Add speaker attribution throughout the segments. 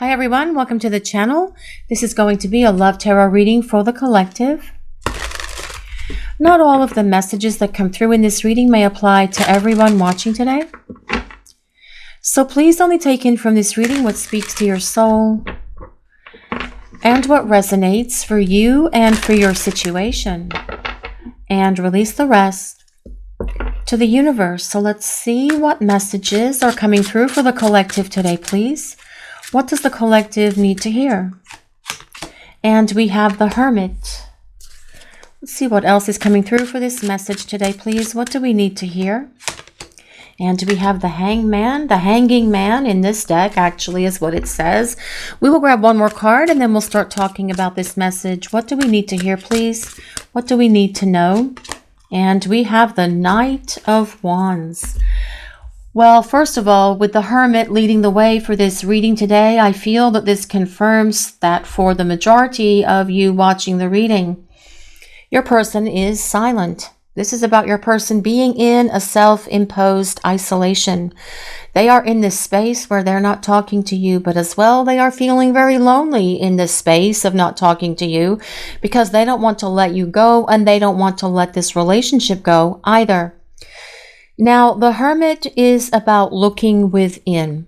Speaker 1: Hi everyone, welcome to the channel. This is going to be a love tarot reading for the collective. Not all of the messages that come through in this reading may apply to everyone watching today. So please only take in from this reading what speaks to your soul and what resonates for you and for your situation. And release the rest to the universe. So let's see what messages are coming through for the collective today, please. What does the collective need to hear? And we have the Hermit. Let's see what else is coming through for this message today, please. What do we need to hear? And we have the Hangman, the Hanging Man in this deck, actually, is what it says. We will grab one more card and then we'll start talking about this message. What do we need to hear, please? What do we need to know? And we have the Knight of Wands. Well, first of all, with the Hermit leading the way for this reading today, I feel that this confirms that for the majority of you watching the reading, your person is silent. This is about your person being in a self-imposed isolation. They are in this space where they're not talking to you, but as well, they are feeling very lonely in this space of not talking to you because they don't want to let you go and they don't want to let this relationship go either. Now, the Hermit is about looking within.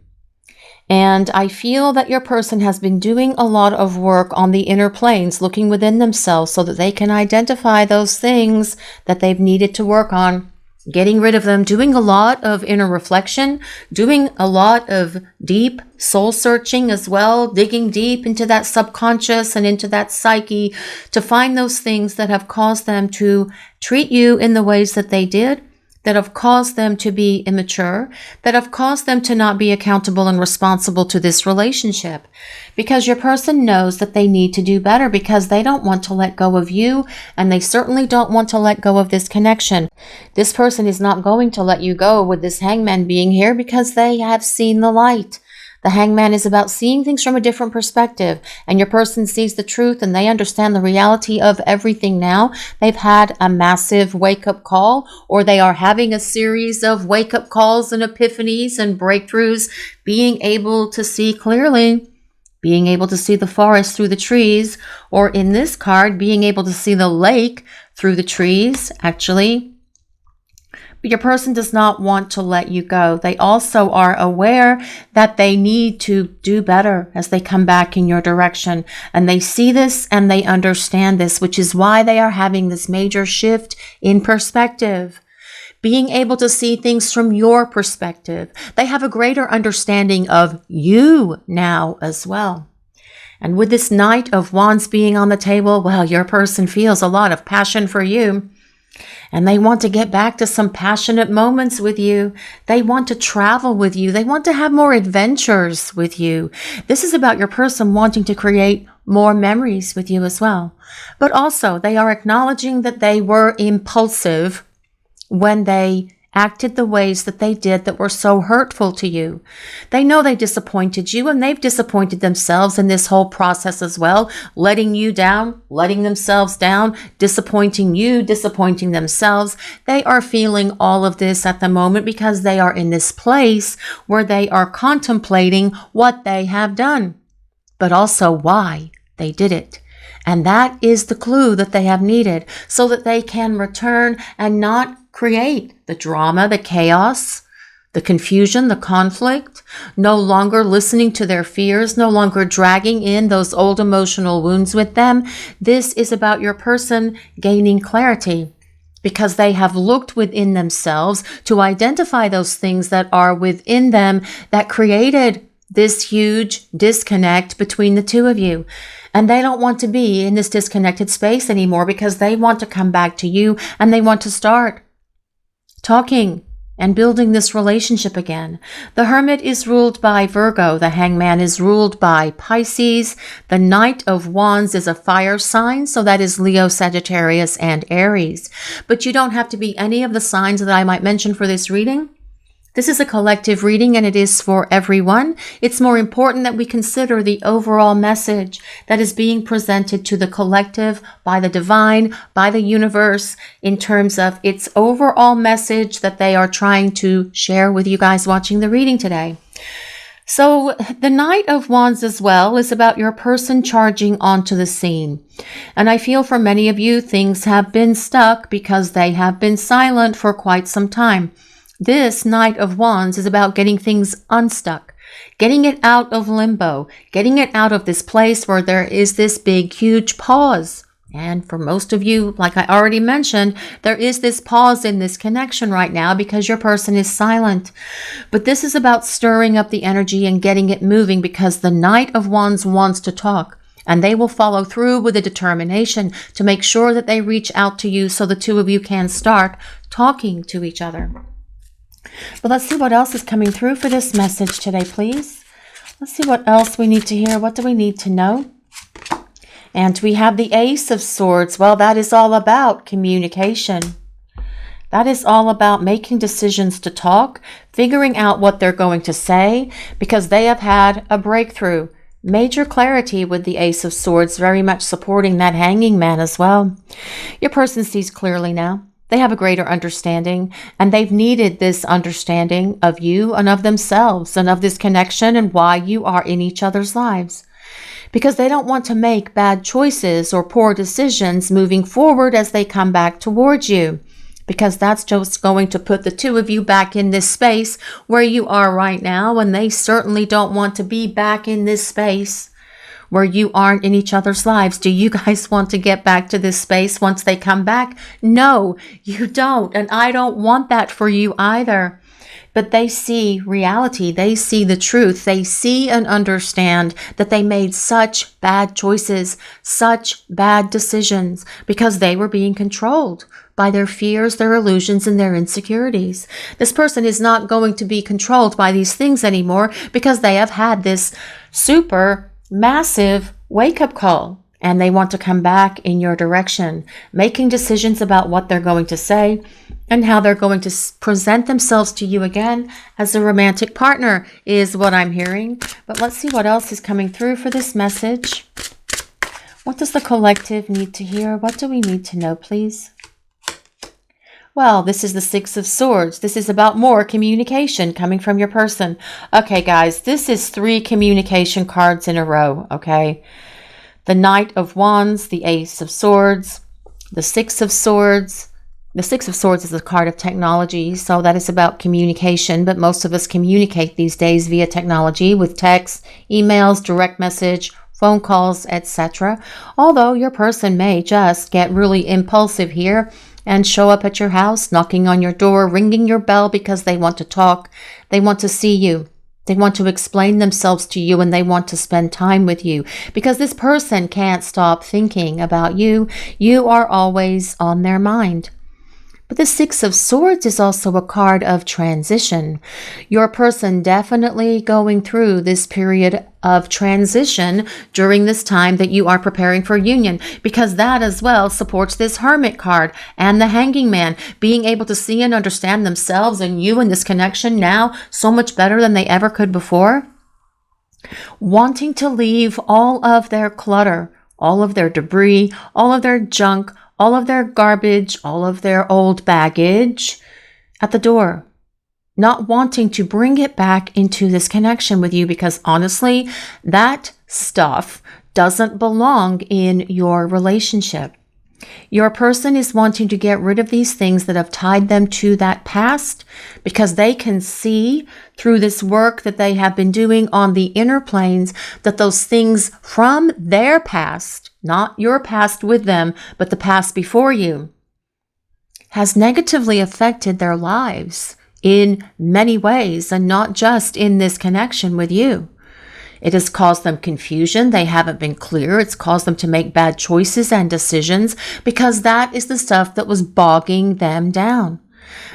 Speaker 1: And I feel that your person has been doing a lot of work on the inner planes, looking within themselves so that they can identify those things that they've needed to work on, getting rid of them, doing a lot of inner reflection, doing a lot of deep soul searching as well, digging deep into that subconscious and into that psyche to find those things that have caused them to treat you in the ways that they did, that have caused them to be immature, that have caused them to not be accountable and responsible to this relationship. Because your person knows that they need to do better because they don't want to let go of you and they certainly don't want to let go of this connection. This person is not going to let you go with this Hangman being here because they have seen the light. The Hangman is about seeing things from a different perspective, and your person sees the truth and they understand the reality of everything now. They've had a massive wake-up call, or they are having a series of wake-up calls and epiphanies and breakthroughs, being able to see clearly, being able to see the forest through the trees, or in this card, being able to see the lake through the trees, actually. But your person does not want to let you go. They also are aware that they need to do better as they come back in your direction. And they see this and they understand this, which is why they are having this major shift in perspective. Being able to see things from your perspective. They have a greater understanding of you now as well. And with this Knight of Wands being on the table, well, your person feels a lot of passion for you. And they want to get back to some passionate moments with you. They want to travel with you. They want to have more adventures with you. This is about your person wanting to create more memories with you as well. But also, they are acknowledging that they were impulsive when they acted the ways that they did that were so hurtful to you. They know they disappointed you and they've disappointed themselves in this whole process as well, letting you down, letting themselves down, disappointing you, disappointing themselves. They are feeling all of this at the moment because they are in this place where they are contemplating what they have done, but also why they did it. And that is the clue that they have needed so that they can return and not create the drama, the chaos, the confusion, the conflict, no longer listening to their fears, no longer dragging in those old emotional wounds with them. This is about your person gaining clarity because they have looked within themselves to identify those things that are within them that created this huge disconnect between the two of you. And they don't want to be in this disconnected space anymore because they want to come back to you and they want to start talking and building this relationship again. The Hermit is ruled by Virgo. The Hangman is ruled by Pisces. The Knight of Wands is a fire sign, so that is Leo, Sagittarius, and Aries. But you don't have to be any of the signs that I might mention for this reading. This is a collective reading and it is for everyone. It's more important that we consider the overall message that is being presented to the collective by the divine, by the universe, in terms of its overall message that they are trying to share with you guys watching the reading today. So the Knight of Wands as well is about your person charging onto the scene. And I feel for many of you, things have been stuck because they have been silent for quite some time. This Knight of Wands is about getting things unstuck, getting it out of limbo, getting it out of this place where there is this big, huge pause. And for most of you, like I already mentioned, there is this pause in this connection right now because your person is silent. But this is about stirring up the energy and getting it moving because the Knight of Wands wants to talk. And they will follow through with a determination to make sure that they reach out to you so the two of you can start talking to each other. But let's see what else is coming through for this message today, please. Let's see what else we need to hear. What do we need to know? And we have the Ace of Swords. Well, that is all about communication. That is all about making decisions to talk, figuring out what they're going to say, because they have had a breakthrough. Major clarity with the Ace of Swords, very much supporting that Hanging Man as well. Your person sees clearly now. They have a greater understanding, and they've needed this understanding of you and of themselves and of this connection and why you are in each other's lives. Because they don't want to make bad choices or poor decisions moving forward as they come back towards you. Because that's just going to put the two of you back in this space where you are right now, and they certainly don't want to be back in this space where you aren't in each other's lives. Do you guys want to get back to this space once they come back? No, you don't. And I don't want that for you either. But they see reality. They see the truth. They see and understand that they made such bad choices, such bad decisions because they were being controlled by their fears, their illusions, and their insecurities. This person is not going to be controlled by these things anymore because they have had this super massive wake-up call. And they want to come back in your direction, making decisions about what they're going to say and how they're going to present themselves to you again as a romantic partner is what I'm hearing. But let's see what else is coming through for this message. What does the collective need to hear? What do we need to know, please? Well, this is the Six of Swords. This is about more communication coming from your person. Okay, guys, this is 3 communication cards in a row, okay? The Knight of Wands, the Ace of Swords, the Six of Swords. The Six of Swords is a card of technology, so that is about communication, but most of us communicate these days via technology with text, emails, direct message, phone calls, etc. Although your person may just get really impulsive here and show up at your house, knocking on your door, ringing your bell because they want to talk, they want to see you. They want to explain themselves to you and they want to spend time with you because this person can't stop thinking about you. You are always on their mind. But the Six of Swords is also a card of transition. Your person definitely going through this period of transition during this time that you are preparing for union, because that as well supports this Hermit card and the Hanging Man, being able to see and understand themselves and you in this connection now so much better than they ever could before. Wanting to leave all of their clutter, all of their debris, all of their junk, all of their garbage, all of their old baggage at the door. Not wanting to bring it back into this connection with you because honestly, that stuff doesn't belong in your relationship. Your person is wanting to get rid of these things that have tied them to that past because they can see through this work that they have been doing on the inner planes that those things from their past, not your past with them, but the past before you, has negatively affected their lives in many ways and not just in this connection with you. It has caused them confusion. They haven't been clear. It's caused them to make bad choices and decisions because that is the stuff that was bogging them down.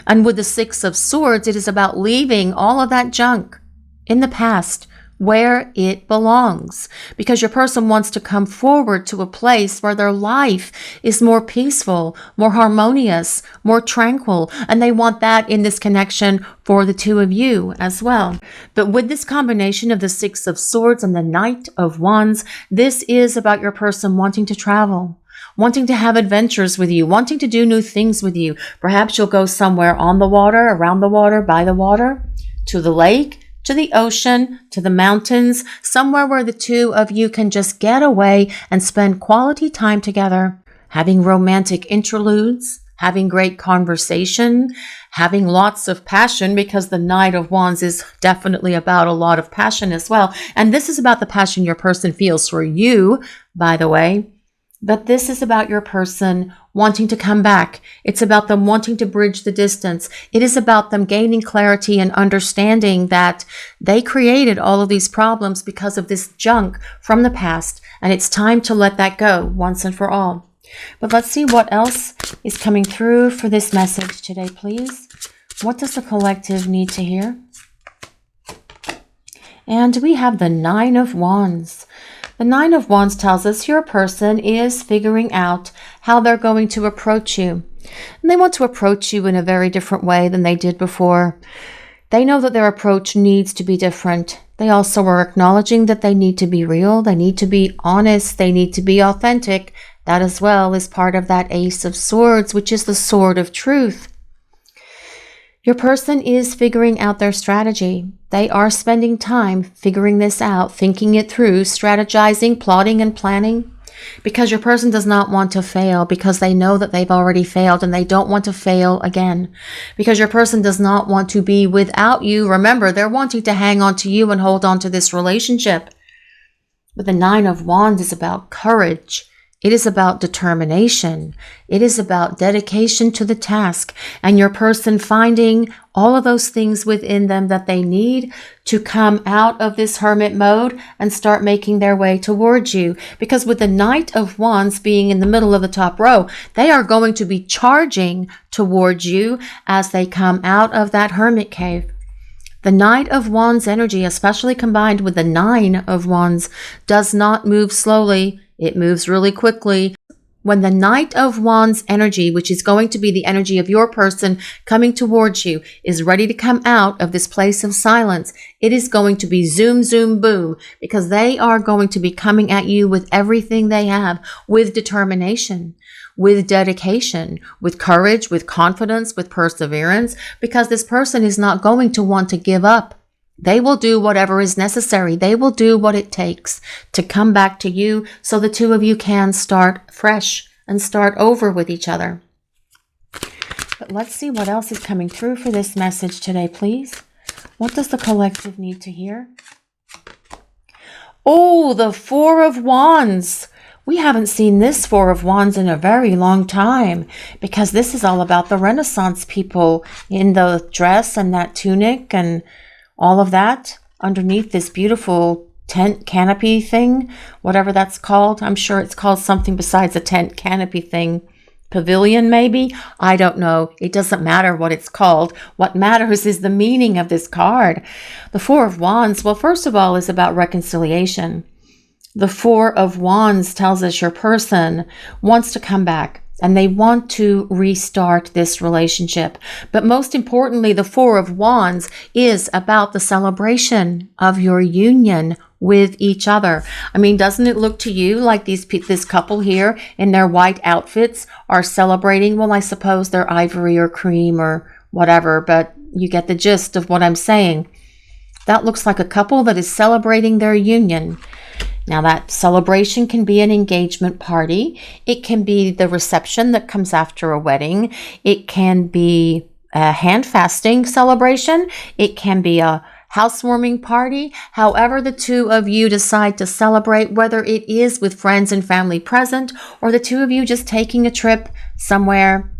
Speaker 1: And with the Six of Swords, it is about leaving all of that junk in the past where it belongs, because your person wants to come forward to a place where their life is more peaceful, more harmonious, more tranquil, and they want that in this connection for the two of you as well. But with this combination of the Six of Swords and the Knight of Wands, this is about your person wanting to travel, wanting to have adventures with you, wanting to do new things with you. Perhaps you'll go somewhere on the water, around the water, by the water, to the lake, to the ocean, to the mountains, somewhere where the two of you can just get away and spend quality time together, having romantic interludes, having great conversation, having lots of passion, because the Knight of Wands is definitely about a lot of passion as well. And this is about the passion your person feels for you, by the way. But this is about your person wanting to come back. It's about them wanting to bridge the distance. It is about them gaining clarity and understanding that they created all of these problems because of this junk from the past. And it's time to let that go once and for all. But let's see what else is coming through for this message today, please. What does the collective need to hear? And we have the Nine of Wands. The Nine of Wands tells us your person is figuring out how they're going to approach you. And they want to approach you in a very different way than they did before. They know that their approach needs to be different. They also are acknowledging that they need to be real. They need to be honest. They need to be authentic. That as well is part of that Ace of Swords, which is the sword of truth. Your person is figuring out their strategy. They are spending time figuring this out, thinking it through, strategizing, plotting, and planning. Because your person does not want to fail, because they know that they've already failed and they don't want to fail again. Because your person does not want to be without you. Remember, they're wanting to hang on to you and hold on to this relationship. But the Nine of Wands is about courage. It is about determination. It is about dedication to the task, and your person finding all of those things within them that they need to come out of this hermit mode and start making their way towards you. Because with the Knight of Wands being in the middle of the top row, they are going to be charging towards you as they come out of that hermit cave. The Knight of Wands energy, especially combined with the Nine of Wands, does not move slowly. It moves really quickly. When the Knight of Wands energy, which is going to be the energy of your person coming towards you, is ready to come out of this place of silence, it is going to be zoom, zoom, boom, because they are going to be coming at you with everything they have, with determination, with dedication, with courage, with confidence, with perseverance, because this person is not going to want to give up. They will do whatever is necessary. They will do what it takes to come back to you so the two of you can start fresh and start over with each other. But let's see what else is coming through for this message today, please. What does the collective need to hear? Oh, the Four of Wands. We haven't seen this Four of Wands in a very long time, because this is all about the Renaissance people in the dress and that tunic and all of that underneath this beautiful tent canopy thing, whatever that's called. I'm sure it's called something besides a tent canopy thing. Pavilion, maybe? I don't know. It doesn't matter what it's called. What matters is the meaning of this card. The Four of Wands, well, first of all, is about reconciliation. The Four of Wands tells us your person wants to come back, and they want to restart this relationship. But most importantly, the Four of Wands is about the celebration of your union with each other. I mean, doesn't it look to you like this couple here in their white outfits are celebrating? Well, I suppose they're ivory or cream or whatever, but you get the gist of what I'm saying. That looks like a couple that is celebrating their union. Now, that celebration can be an engagement party. It can be the reception that comes after a wedding. It can be a hand fasting celebration. It can be a housewarming party. However the two of you decide to celebrate, whether it is with friends and family present or the two of you just taking a trip somewhere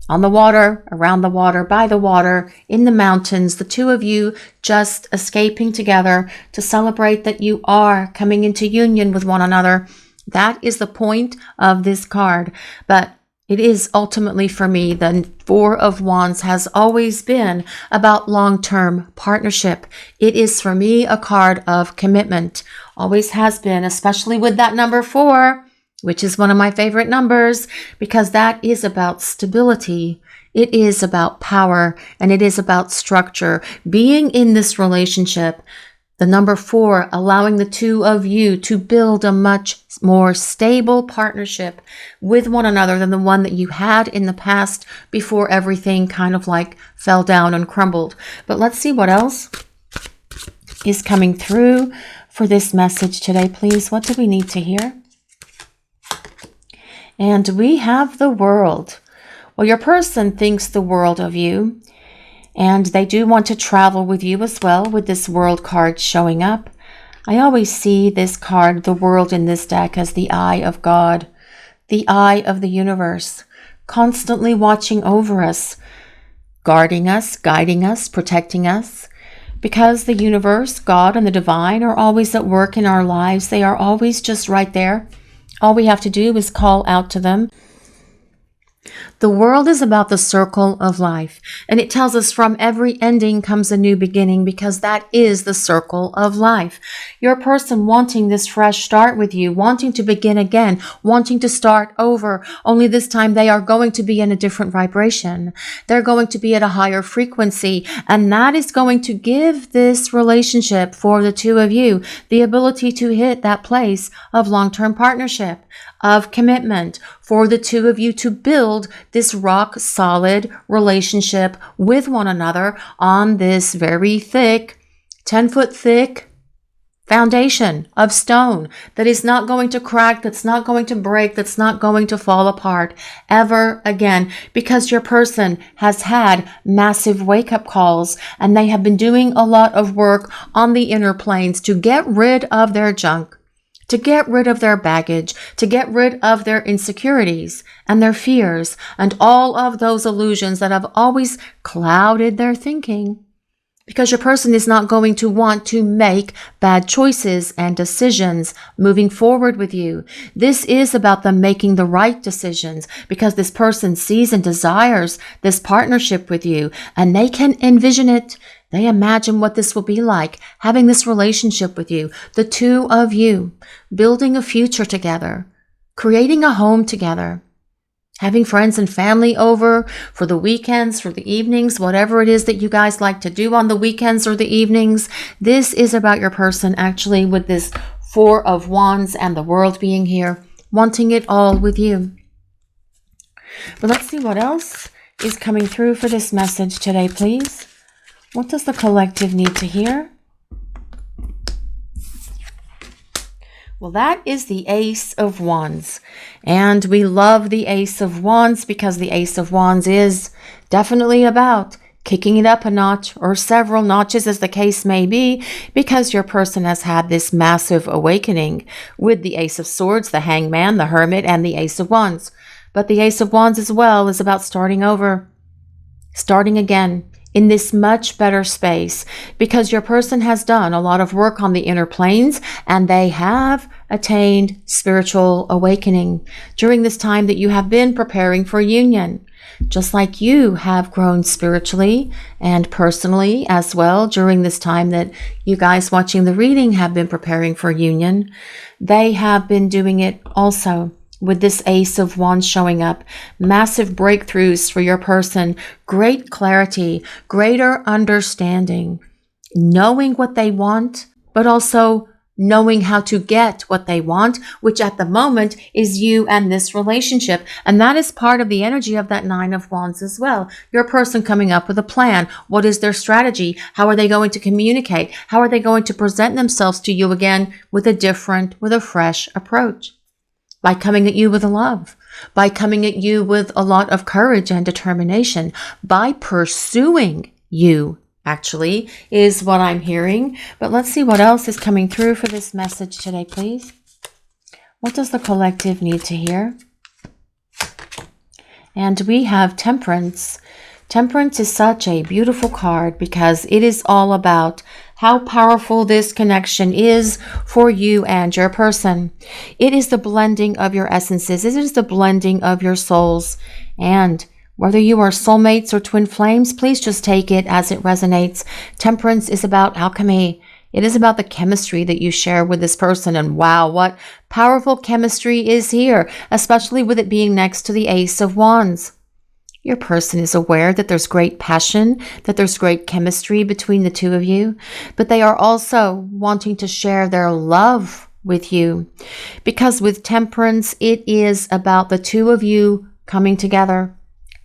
Speaker 1: on the water, around the water, by the water, in the mountains, the two of you just escaping together to celebrate that you are coming into union with one another. That is the point of this card. But it is ultimately, for me, the Four of Wands has always been about long-term partnership. It is, for me, a card of commitment. Always has been, especially with that number 4. Which is one of my favorite numbers, because that is about stability. It is about power, and it is about structure. Being in this relationship, the number 4, allowing the two of you to build a much more stable partnership with one another than the one that you had in the past before everything kind of like fell down and crumbled. But let's see what else is coming through for this message today, please? What do we need to hear? And we have the World. Well, your person thinks the world of you, and they do want to travel with you as well, with this World card showing up. I always see this card, the World, in this deck as the eye of God, the eye of the universe, constantly watching over us, guarding us, guiding us, protecting us. Because the universe, God, and the divine are always at work in our lives. They are always just right there. All we have to do is call out to them. The world is about the circle of life, and it tells us from every ending comes a new beginning, because that is the circle of life. Your person wanting this fresh start with you, wanting to begin again, wanting to start over, only this time they are going to be in a different vibration. They're going to be at a higher frequency, and that is going to give this relationship for the two of you the ability to hit that place of long-term partnership, of commitment, for the two of you to build this rock solid relationship with one another on this very thick, 10-foot thick foundation of stone that is not going to crack, that's not going to break, that's not going to fall apart ever again, because your person has had massive wake-up calls, and they have been doing a lot of work on the inner planes to get rid of their junk, to get rid of their baggage, to get rid of their insecurities and their fears and all of those illusions that have always clouded their thinking. Because your person is not going to want to make bad choices and decisions moving forward with you. This is about them making the right decisions, because this person sees and desires this partnership with you, and they can envision it. They imagine what this will be like, having this relationship with you, the two of you, building a future together, creating a home together, having friends and family over for the weekends, for the evenings, whatever it is that you guys like to do on the weekends or the evenings. This is about your person actually, with this Four of Wands and the World being here, wanting it all with you. But let's see what else is coming through for this message today, please. What does the collective need to hear? Well, that is the Ace of Wands. And we love the Ace of Wands because the Ace of Wands is definitely about kicking it up a notch, or several notches as the case may be, because your person has had this massive awakening with the Ace of Swords, the Hangman, the Hermit, and the Ace of Wands. But the Ace of Wands as well is about starting over, starting again, in this much better space, because your person has done a lot of work on the inner planes, and they have attained spiritual awakening during this time that you have been preparing for union. Just like you have grown spiritually and personally as well during this time that you guys watching the reading have been preparing for union, they have been doing it also. With this Ace of Wands showing up, massive breakthroughs for your person, great clarity, greater understanding, knowing what they want, but also knowing how to get what they want, which at the moment is you and this relationship. And that is part of the energy of that Nine of Wands as well. Your person coming up with a plan. What is their strategy? How are they going to communicate? How are they going to present themselves to you again with a fresh approach? By coming at you with love, by coming at you with a lot of courage and determination, by pursuing you, actually, is what I'm hearing. But let's see what else is coming through for this message today, please. What does the collective need to hear? And we have Temperance. Temperance is such a beautiful card because it is all about how powerful this connection is for you and your person. It is the blending of your essences. It is the blending of your souls. And whether you are soulmates or twin flames, please just take it as it resonates. Temperance is about alchemy. It is about the chemistry that you share with this person. And wow, what powerful chemistry is here, especially with it being next to the Ace of Wands. Your person is aware that there's great passion, that there's great chemistry between the two of you, but they are also wanting to share their love with you. Because with Temperance, it is about the two of you coming together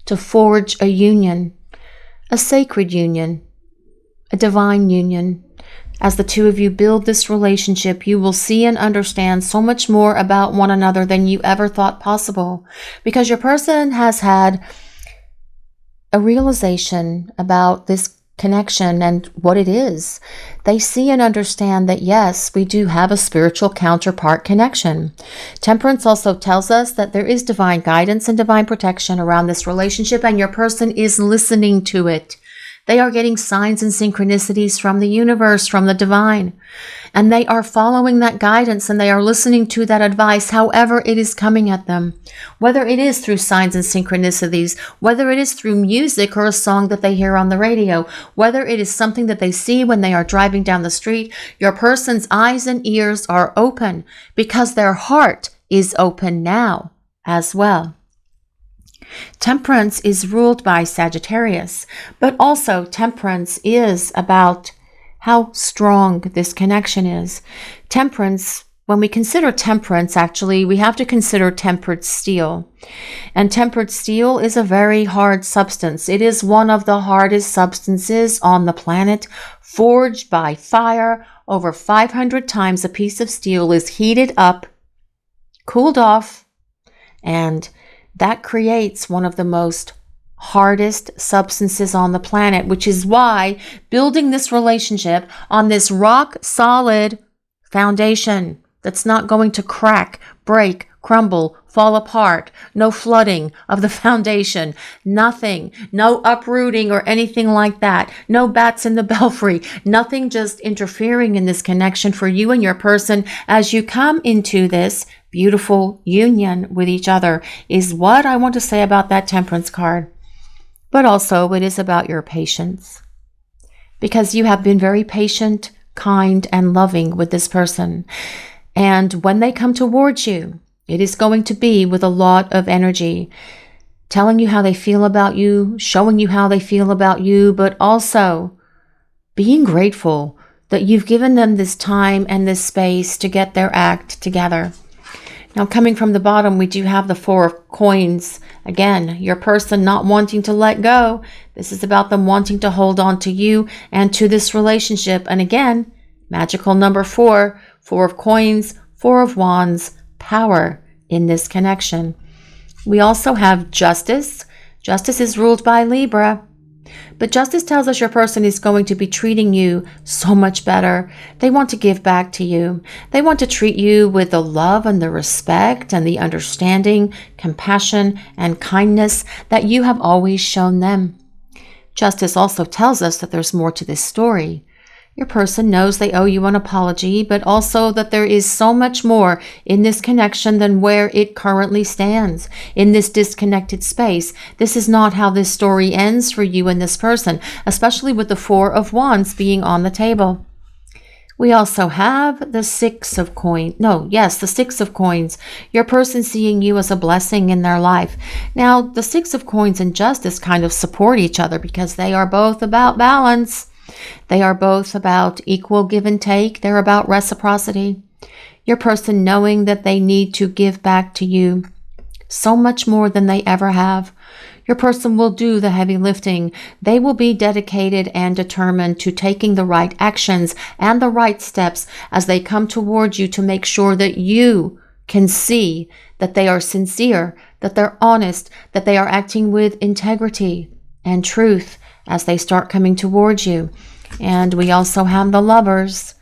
Speaker 1: to forge a union, a sacred union, a divine union, As the two of you build this relationship, you will see and understand so much more about one another than you ever thought possible, because your person has had a realization about this connection and what it is. They see and understand that yes, we do have a spiritual counterpart connection. Temperance also tells us that there is divine guidance and divine protection around this relationship, and your person is listening to it. They are getting signs and synchronicities from the universe, from the divine, and they are following that guidance and they are listening to that advice, however it is coming at them. Whether it is through signs and synchronicities, whether it is through music or a song that they hear on the radio, whether it is something that they see when they are driving down the street, your person's eyes and ears are open because their heart is open now as well. Temperance is ruled by Sagittarius, but also Temperance is about how strong this connection is. Temperance, when we consider Temperance, actually, we have to consider tempered steel. And tempered steel is a very hard substance. It is one of the hardest substances on the planet, forged by fire. Over 500 times a piece of steel is heated up, cooled off, and that creates one of the most hardest substances on the planet, which is why building this relationship on this rock solid foundation that's not going to crack, break, crumble, fall apart, no flooding of the foundation, nothing, no uprooting or anything like that, no bats in the belfry, nothing just interfering in this connection for you and your person as you come into this beautiful union with each other is what I want to say about that Temperance card. But also it is about your patience, because you have been very patient, kind, and loving with this person. And when they come towards you, it is going to be with a lot of energy, telling you how they feel about you, showing you how they feel about you, but also being grateful that you've given them this time and this space to get their act together. Now, coming from the bottom, we do have the Four of Coins. Again, your person not wanting to let go. This is about them wanting to hold on to you and to this relationship. And again, magical number 4, Four of Coins, Four of Wands, power in this connection. We also have Justice. Justice is ruled by Libra. But Justice tells us your person is going to be treating you so much better. They want to give back to you. They want to treat you with the love and the respect and the understanding, compassion, and kindness that you have always shown them. Justice also tells us that there's more to this story. Your person knows they owe you an apology, but also that there is so much more in this connection than where it currently stands. In this disconnected space, this is not how this story ends for you and this person, especially with the Four of Wands being on the table. We also have the Six of Coins. The Six of Coins. Your person seeing you as a blessing in their life. Now, the Six of Coins and Justice kind of support each other because they are both about balance. They are both about equal give and take. They're about reciprocity. Your person knowing that they need to give back to you so much more than they ever have. Your person will do the heavy lifting. They will be dedicated and determined to taking the right actions and the right steps as they come towards you to make sure that you can see that they are sincere, that they're honest, that they are acting with integrity and truth as they start coming towards you. And we also have the Lovers.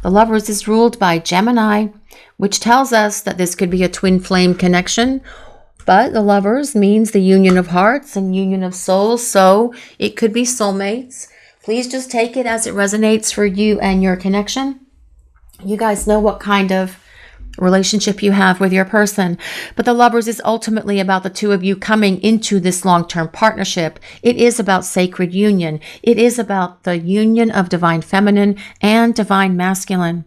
Speaker 1: The Lovers is ruled by Gemini, which tells us that this could be a twin flame connection, but the Lovers means the union of hearts and union of souls, so it could be soulmates. Please just take it as it resonates for you and your connection. You guys know what kind of relationship you have with your person. But the Lovers is ultimately about the two of you coming into this long-term partnership. It is about sacred union. It is about the union of divine feminine and divine masculine.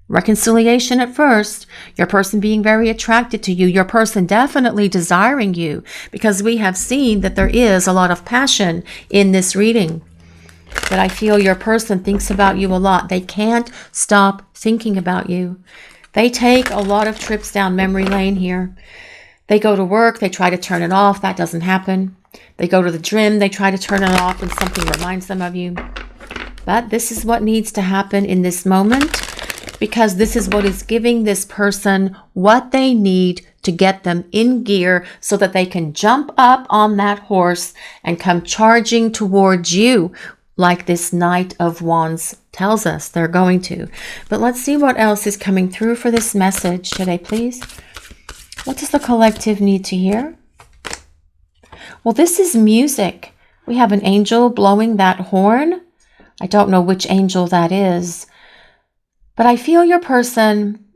Speaker 1: Reconciliation at first, your person being very attracted to you, your person definitely desiring you, because we have seen that there is a lot of passion in this reading. But I feel your person thinks about you a lot. They can't stop thinking about you. They take a lot of trips down memory lane here. They go to work, they try to turn it off, that doesn't happen. They go to the gym, they try to turn it off and something reminds them of you. But this is what needs to happen in this moment, because this is what is giving this person what they need to get them in gear so that they can jump up on that horse and come charging towards you, like this Knight of Wands tells us they're going to. But let's see what else is coming through for this message today, please. What does the collective need to hear? Well, this is music. We have an angel blowing that horn. I don't know which angel that is, but I feel your person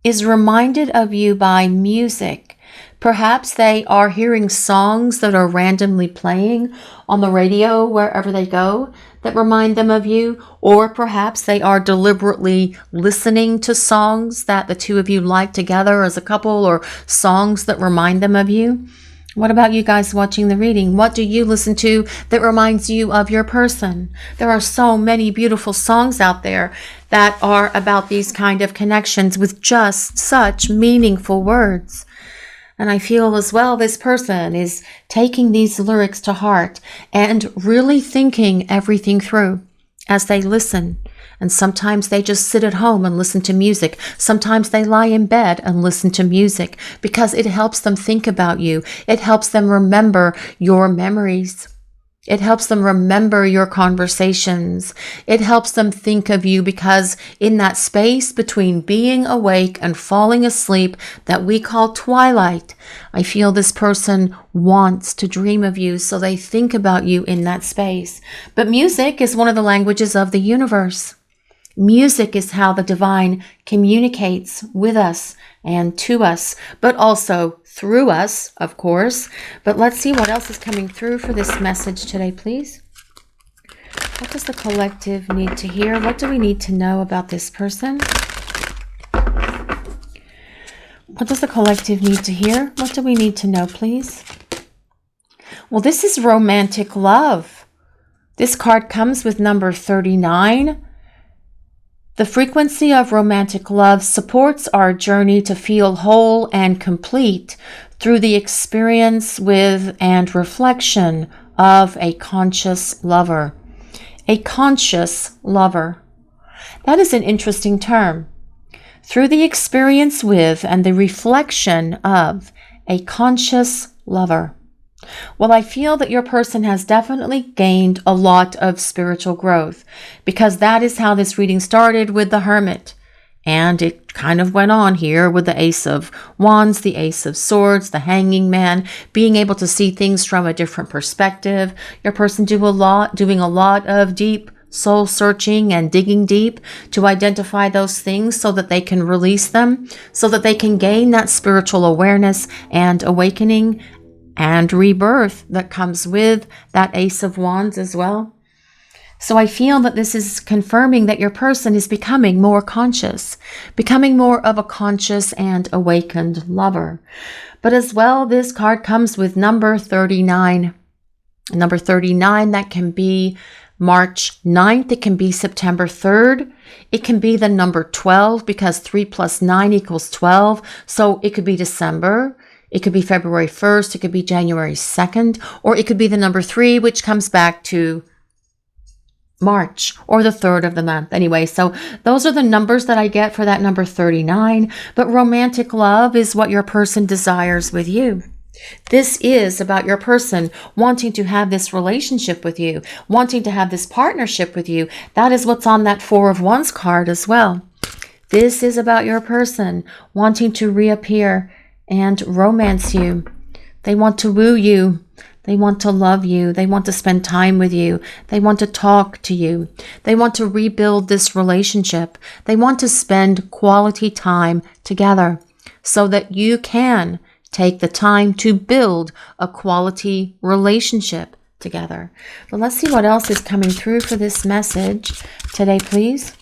Speaker 1: is reminded of you by music. Perhaps they are hearing songs that are randomly playing on the radio wherever they go that remind them of you, or perhaps they are deliberately listening to songs that the two of you like together as a couple, or songs that remind them of you. What about you guys watching the reading? What do you listen to that reminds you of your person? There are so many beautiful songs out there that are about these kind of connections with just such meaningful words. And I feel as well this person is taking these lyrics to heart and really thinking everything through as they listen. And sometimes they just sit at home and listen to music. Sometimes they lie in bed and listen to music because it helps them think about you. It helps them remember your memories. It helps them remember your conversations. It helps them think of you, because in that space between being awake and falling asleep that we call twilight, I feel this person wants to dream of you, so they think about you in that space. But music is one of the languages of the universe. Music is how the divine communicates with us and to us, but also through us, of course. But let's see what else is coming through for this message today, please. What does the collective need to hear? What do we need to know about this person? What does the collective need to hear? What do we need to know, please? Well, this is romantic love. This card comes with number 39. The frequency of romantic love supports our journey to feel whole and complete through the experience with and reflection of a conscious lover. A conscious lover. That is an interesting term. Through the experience with and the reflection of a conscious lover. Well, I feel that your person has definitely gained a lot of spiritual growth, because that is how this reading started with the Hermit. And it kind of went on here with the Ace of Wands, the Ace of Swords, the Hanging Man, being able to see things from a different perspective. Your person doing a lot of deep soul searching and digging deep to identify those things so that they can release them, so that they can gain that spiritual awareness and awakening and rebirth that comes with that Ace of Wands as well. So I feel that this is confirming that your person is becoming more conscious, becoming more of a conscious and awakened lover. But as well, this card comes with number 39. Number 39, that can be March 9th. It can be September 3rd. It can be the number 12, because 3 plus 9 equals 12. So it could be December. It could be February 1st, it could be January 2nd, or it could be the number 3, which comes back to March, or the 3rd of the month. Anyway, so those are the numbers that I get for that number 39. But romantic love is what your person desires with you. This is about your person wanting to have this relationship with you, wanting to have this partnership with you. That is what's on that 4 of Wands card as well. This is about your person wanting to reappear and romance you. They want to woo you. They want to love you. They want to spend time with you. They want to talk to you. They want to rebuild this relationship. They want to spend quality time together so that you can take the time to build a quality relationship together. But let's see what else is coming through for this message today, please.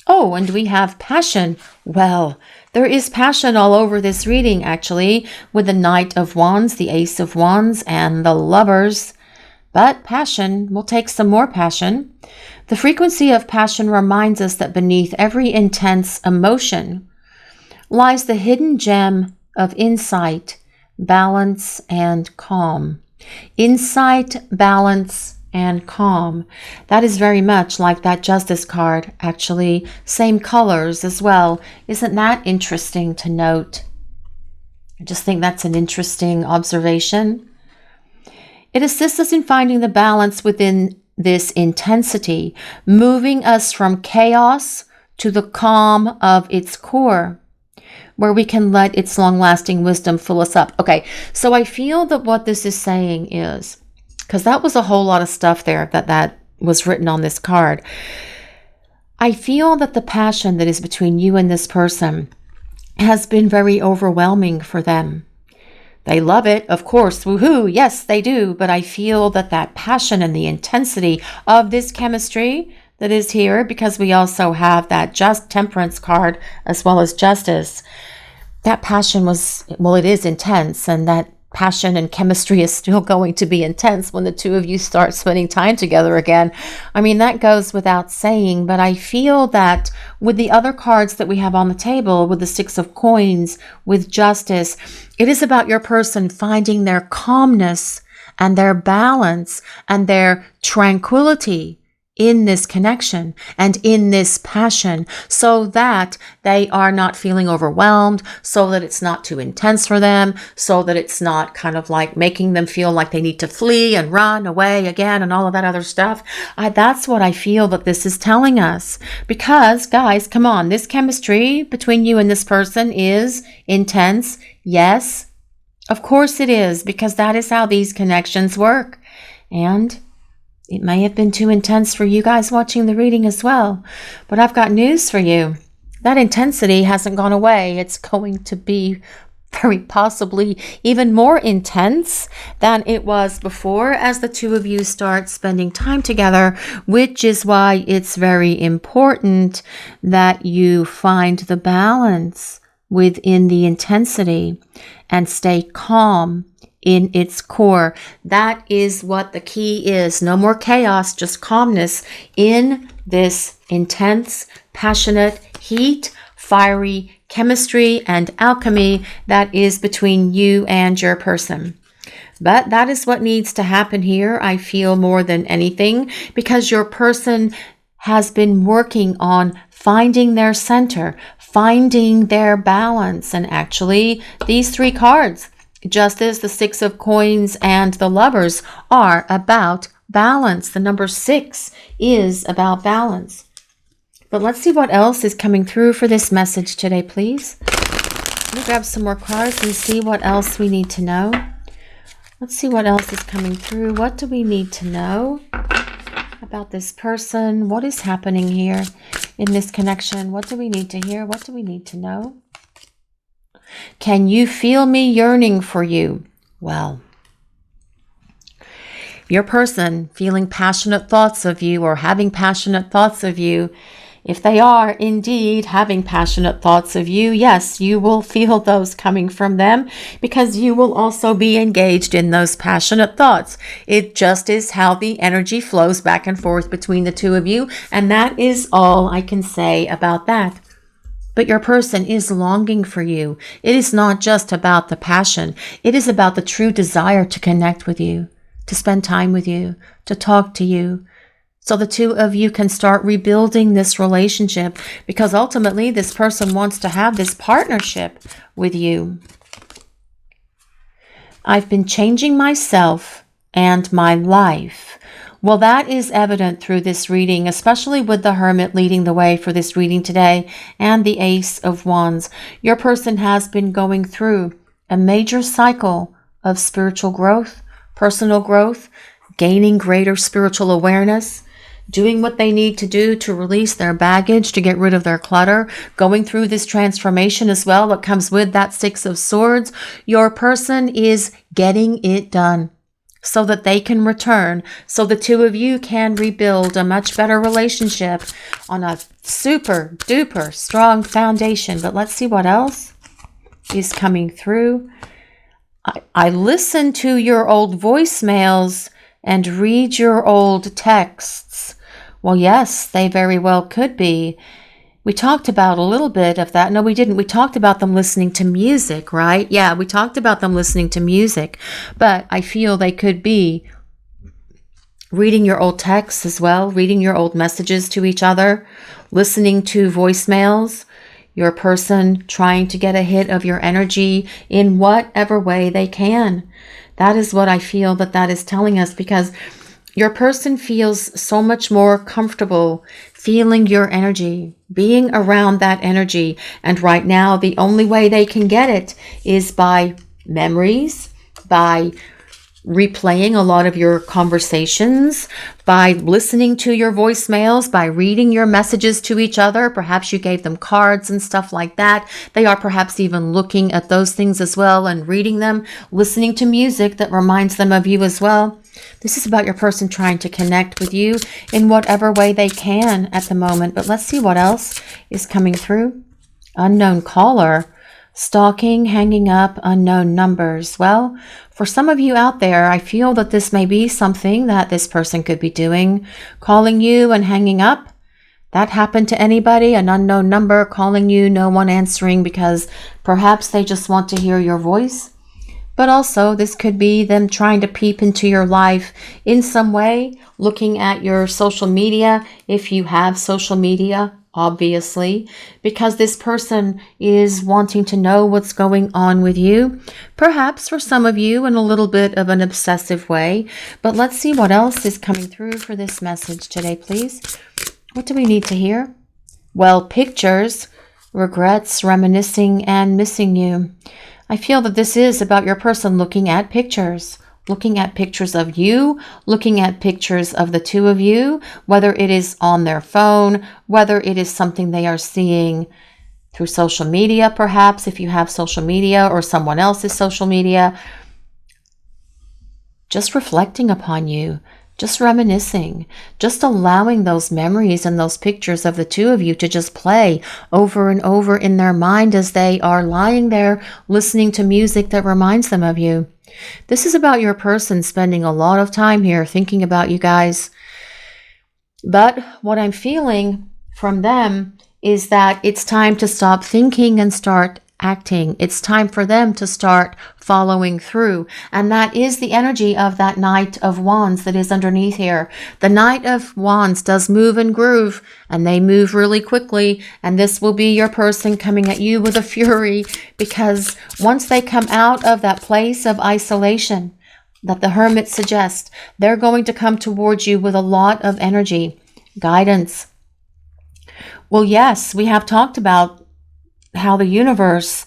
Speaker 1: Oh, and we have passion. Well, there is passion all over this reading, actually, with the Knight of Wands, the Ace of Wands, and the Lovers. But passion, we'll take some more passion. The frequency of passion reminds us that beneath every intense emotion lies the hidden gem of insight, balance, and calm. Insight, balance, and calm. That is very much like that Justice card, actually. Same colors as well. Isn't that interesting to note? I just think that's an interesting observation. It assists us in finding the balance within this intensity, moving us from chaos to the calm of its core, where we can let its long-lasting wisdom fill us up. Okay, so I feel that what this is saying is, because that was a whole lot of stuff there that was written on this card. I feel that the passion that is between you and this person has been very overwhelming for them. They love it, of course, woohoo, yes, they do, but I feel that that passion and the intensity of this chemistry that is here, because we also have that just temperance card as well as justice, that passion was, well, it is intense, and that passion and chemistry is still going to be intense when the two of you start spending time together again. I mean, that goes without saying, but I feel that with the other cards that we have on the table, with the Six of Coins, with Justice, it is about your person finding their calmness and their balance and their tranquility in this connection and in this passion, so that they are not feeling overwhelmed, so that it's not too intense for them, so that it's not kind of like making them feel like they need to flee and run away again and all of that other stuff. That's what I feel that this is telling us. Because, guys, come on, this chemistry between you and this person is intense. Yes, of course it is, because that is how these connections work. And it may have been too intense for you guys watching the reading as well, but I've got news for you. That intensity hasn't gone away. It's going to be very possibly even more intense than it was before as the two of you start spending time together, which is why it's very important that you find the balance within the intensity and stay calm in its core. That is what the key is. No more chaos, just calmness in this intense, passionate, heat, fiery chemistry and alchemy that is between you and your person. But that is what needs to happen here, I feel, more than anything, because your person has been working on finding their center, finding their balance. And actually, these three cards, Justice, the Six of Coins, and the Lovers, are about balance. The number 6 is about balance. But let's see what else is coming through for this message today, please. Let me grab some more cards and see what else we need to know. Let's see what else is coming through. What do we need to know about this person? What is happening here in this connection? What do we need to hear? What do we need to know? Can you feel me yearning for you? Well, your person feeling passionate thoughts of you or having passionate thoughts of you, if they are indeed having passionate thoughts of you, yes, you will feel those coming from them, because you will also be engaged in those passionate thoughts. It just is how the energy flows back and forth between the two of you, and that is all I can say about that. But your person is longing for you. It is not just about the passion. It is about the true desire to connect with you, to spend time with you, to talk to you, so the two of you can start rebuilding this relationship, because ultimately this person wants to have this partnership with you. I've been changing myself and my life. Well, that is evident through this reading, especially with the Hermit leading the way for this reading today and the Ace of Wands. Your person has been going through a major cycle of spiritual growth, personal growth, gaining greater spiritual awareness, doing what they need to do to release their baggage, to get rid of their clutter, going through this transformation as well that comes with that Six of Swords. Your person is getting it done, so that they can return, so the two of you can rebuild a much better relationship on a super duper strong foundation. But let's see what else is coming through. I listen to your old voicemails and read your old texts. Well, yes, they very well could be. We talked about a little bit of that. No, we didn't. We talked about them listening to music, right? Yeah, we talked about them listening to music. But I feel they could be reading your old texts as well, reading your old messages to each other, listening to voicemails, your person trying to get a hit of your energy in whatever way they can. That is what I feel that is telling us, because your person feels so much more comfortable feeling your energy, being around that energy. And right now, the only way they can get it is by memories, by replaying a lot of your conversations, by listening to your voicemails, by reading your messages to each other. Perhaps you gave them cards and stuff like that. They are perhaps even looking at those things as well and reading them, listening to music that reminds them of you as well. This is about your person trying to connect with you in whatever way they can at the moment. But let's see what else is coming through. Unknown caller. Stalking, hanging up, unknown numbers. Well, for some of you out there, I feel that this may be something that this person could be doing. Calling you and hanging up. That happened to anybody? An unknown number calling you, no one answering because perhaps they just want to hear your voice. But also, this could be them trying to peep into your life in some way, looking at your social media, if you have social media, obviously, because this person is wanting to know what's going on with you. Perhaps for some of you in a little bit of an obsessive way. But let's see what else is coming through for this message today, please. What do we need to hear? Well, pictures, regrets, reminiscing, and missing you. I feel that this is about your person looking at pictures of you, looking at pictures of the two of you, whether it is on their phone, whether it is something they are seeing through social media, perhaps if you have social media or someone else's social media, just reflecting upon you, just reminiscing, just allowing those memories and those pictures of the two of you to just play over and over in their mind as they are lying there listening to music that reminds them of you. This is about your person spending a lot of time here thinking about you guys. But what I'm feeling from them is that it's time to stop thinking and start acting. It's time for them to start following through. And that is the energy of that Knight of Wands that is underneath here. The Knight of Wands does move and groove, and they move really quickly. And this will be your person coming at you with a fury, because once they come out of that place of isolation that the Hermit suggests, they're going to come towards you with a lot of energy, guidance. Well, yes, we have talked about how the universe,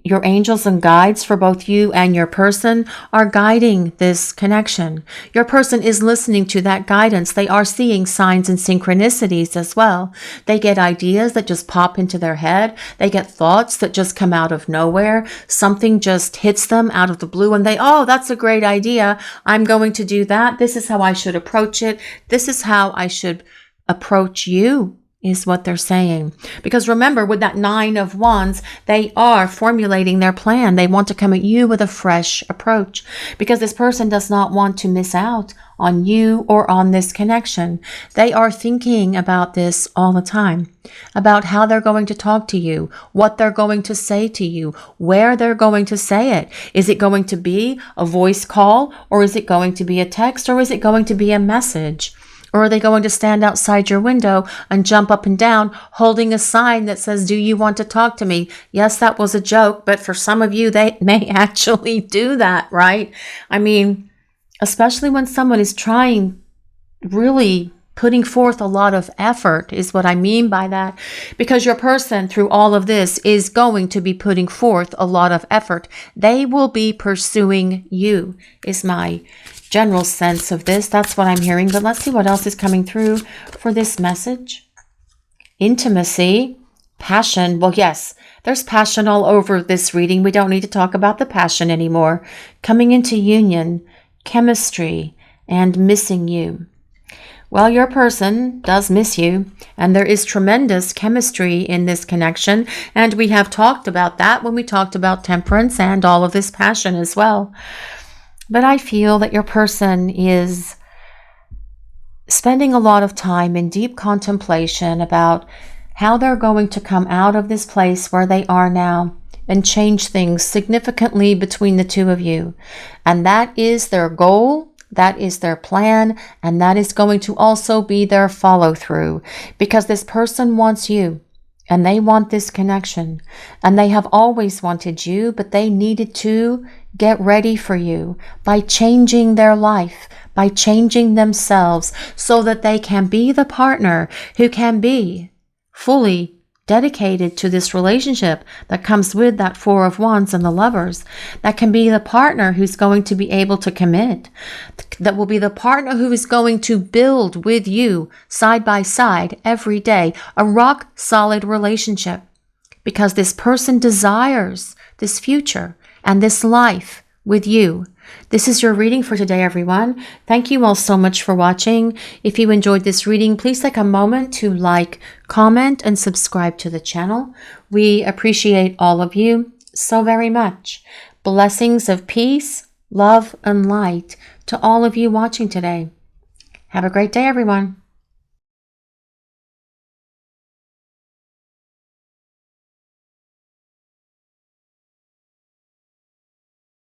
Speaker 1: your angels and guides for both you and your person are guiding this connection. Your person is listening to that guidance. They are seeing signs and synchronicities as well. They get ideas that just pop into their head. They get thoughts that just come out of nowhere. Something just hits them out of the blue and oh, that's a great idea. I'm going to do that. This is how I should approach it. This is how I should approach you, is what they're saying. Because remember, with that Nine of Wands, they are formulating their plan. They want to come at you with a fresh approach, because this person does not want to miss out on you or on this connection. They are thinking about this all the time, about how they're going to talk to you, what they're going to say to you, where they're going to say it. Is it going to be a voice call, or is it going to be a text, or is it going to be a message? Or are they going to stand outside your window and jump up and down holding a sign that says, "Do you want to talk to me?" Yes, that was a joke, but for some of you, they may actually do that, right? I mean, especially when someone is trying, really putting forth a lot of effort is what I mean by that. Because your person, through all of this, is going to be putting forth a lot of effort. They will be pursuing you, is my general sense of this. That's what I'm hearing. But let's see what else is coming through for this message. Intimacy, passion. Well, yes, there's passion all over this reading. We don't need to talk about the passion anymore. Coming into union, chemistry, and missing you. Well, your person does miss you, and there is tremendous chemistry in this connection. And we have talked about that when we talked about temperance and all of this passion as well. But I feel that your person is spending a lot of time in deep contemplation about how they're going to come out of this place where they are now and change things significantly between the two of you. And that is their goal That is their plan, and that is going to also be their follow through, because this person wants you and they want this connection, and they have always wanted you, but they needed to get ready for you by changing their life, by changing themselves, so that they can be the partner who can be fully dedicated to this relationship that comes with that Four of Wands and the Lovers, that can be the partner who's going to be able to commit, that will be the partner who is going to build with you side by side every day, a rock solid relationship, because this person desires this future and this life with you. This is your reading for today, everyone. Thank you all so much for watching. If you enjoyed this reading, please take a moment to like, comment, and subscribe to the channel. We appreciate all of you so very much. Blessings of peace, love, and light to all of you watching today. Have a great day, everyone.